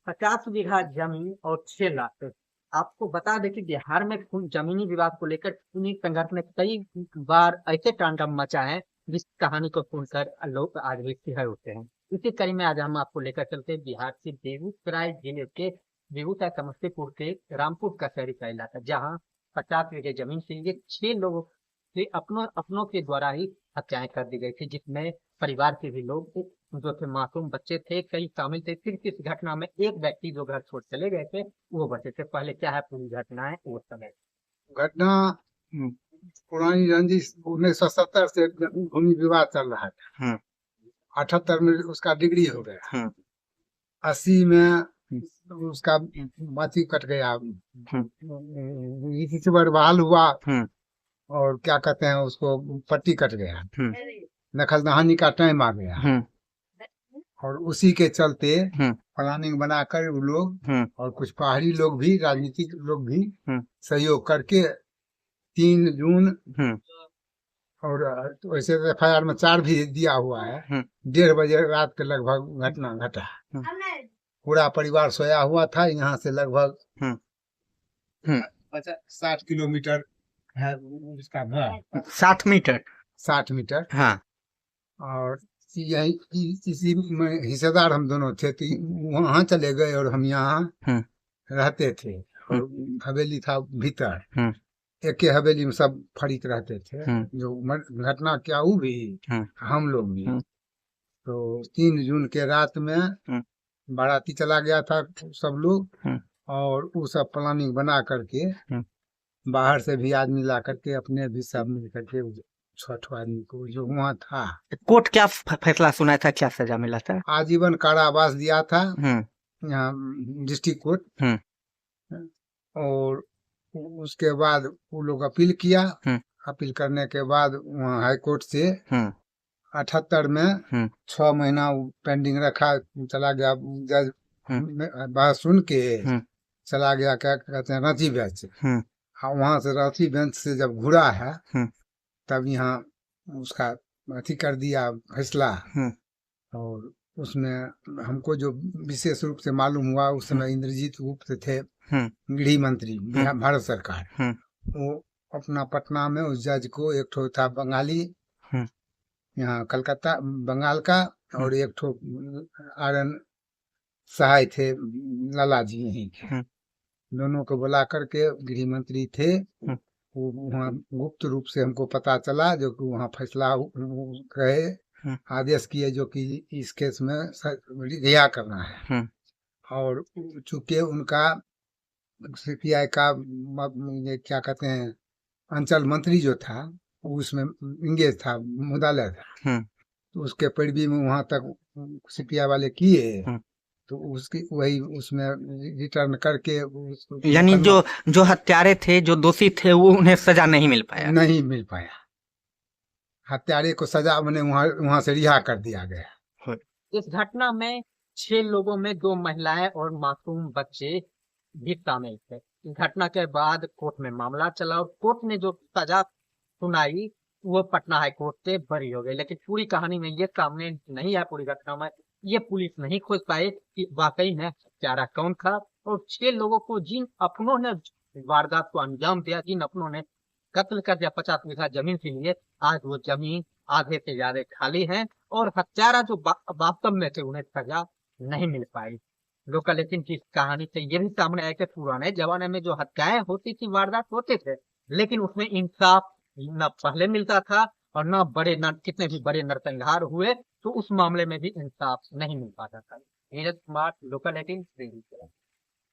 50 बीघा जमीन और 6 लाख। आपको बता दें कि बिहार में जमीनी विवाद को लेकर खूनी संघर्ष ने कई बार ऐसे तांडव मचा है जिस कहानी को सुनकर लोग आज भी सिहर उठते हैं। इसी कड़ी में आज हम आपको लेकर चलते हैं बिहार के बेगूसराय जिले के बेगूसराय समस्तीपुर के रामपुर कचहरी का इलाका, जहाँ 50 बीघे जमीन से ये 6 लोगों से अपनों के द्वारा ही हत्याएं कर दी गई थी, जिसमें परिवार के भी लोग जो थे, मासूम बच्चे थे, कई शामिल थे। सिर्फ इस घटना में एक व्यक्ति जो घर छोड़ चले गए थे वो बचे थे। पहले क्या है पूरी घटना है वो समय। घटना पुरानी रंजिश 1970 से भूमि विवाद चल रहा था। 78 में उसका डिग्री हो गया। 80 में उसका माथी कट गया, इसी से बवाल हुआ और क्या कहते हैं उसको पट्टी कट गया, नकल दहानी का टाइम आ गया और उसी के चलते प्लानिंग बनाकर वो लोग और कुछ पहाड़ी लोग भी, राजनीतिक लोग भी सहयोग करके 3 जून और वैसे FIR में 4 भी दिया हुआ है। 1:30 बजे रात के लगभग घटना घटा। पूरा परिवार सोया हुआ था। यहाँ से लगभग 60 किलोमीटर है उसका घर। 60 मीटर। हाँ। और यही इसी में हिस्सेदार हम दोनों थे, तो वहाँ चले गए और हम यहाँ रहते थे और हवेली था भीतर। एक ही हवेली में सब फरीक रहते थे। जो घटना क्या हुई हम लोग भी। तो 3 जून के रात में बाराती चला गया था सब लोग और वो सब प्लानिंग बना करके बाहर से भी आदमी ला करके अपने भी सब मिल करके 6 आदमी को जो वहाँ था। कोर्ट क्या फैसला सुनाया था, क्या सजा मिला था? आजीवन कारावास दिया था यहाँ डिस्ट्रिक्ट कोर्ट। और उसके बाद वो लोग अपील किया। अपील करने के बाद वहाँ हाई कोर्ट से 78 में 6 महीना पेंडिंग रखा। चला गया जज, बात सुन के चला गया, क्या कहते हैं, रांची बेंच। वहां से रांची बेंच से जब घुरा है तब यहाँ उसका अथी कर दिया फैसला। और उसमें हमको जो विशेष रूप से मालूम हुआ, उस समय इंद्रजीत गुप्त थे गृह मंत्री भारत सरकार। वो अपना पटना में उस जज को, एक ठो था बंगाली यहाँ कलकत्ता बंगाल का, और एक ठो RN सहाय थे लाला जी यहीं के, दोनों को बुला करके, गृह मंत्री थे वो, वहाँ गुप्त रूप से हमको पता चला जो कि वहाँ फैसला कहे, आदेश किए जो कि इस केस में रिहा करना है। और चूंकि उनका CPI का ये क्या कहते हैं अंचल मंत्री जो था उसमें इंगेज था, मुदालय था, तो उसके पैरवी में वहां तक CPI वाले किए, तो उसकी वही उसमें रिटर्न करके यानी जो हत्यारे थे, जो दोषी थे, वो उन्हें सजा नहीं मिल पाया। हत्यारे को सजा मैंने वहां से रिहा कर दिया गया। इस घटना में 6 लोगों में 2 महिलाएं और मासूम बच्चे भी शामिल थे। इस घटना के बाद कोर्ट में मामला चला और कोर्ट ने जो सजा सुनाई वो पटना हाई कोर्ट से बरी हो गई। लेकिन पूरी कहानी में ये सामने नहीं आया, पूरी घटना में ये पुलिस नहीं खोज पाई कि वाकई में हत्यारा कौन था। और 6 लोगों को जिन अपनों ने वारदात को अंजाम दिया, जिन अपनों ने कत्ल कर दिया 50 बीघा जमीन के लिए, आज वो जमीन आधे से ज्यादा खाली है और हत्यारा जो वास्तव में थे उन्हें सजा नहीं मिल पाई। लोकल एजेंट की कहानी से ये भी सामने आया कि पुराने जमाने में जो हत्याएं होती थी, वारदात होते थे, लेकिन उसमें इंसाफ न पहले मिलता था और न कितने भी बड़े नरसंहार हुए तो उस मामले में भी इंसाफ नहीं मिल पाता था। नीरज कुमार, लोकल 18।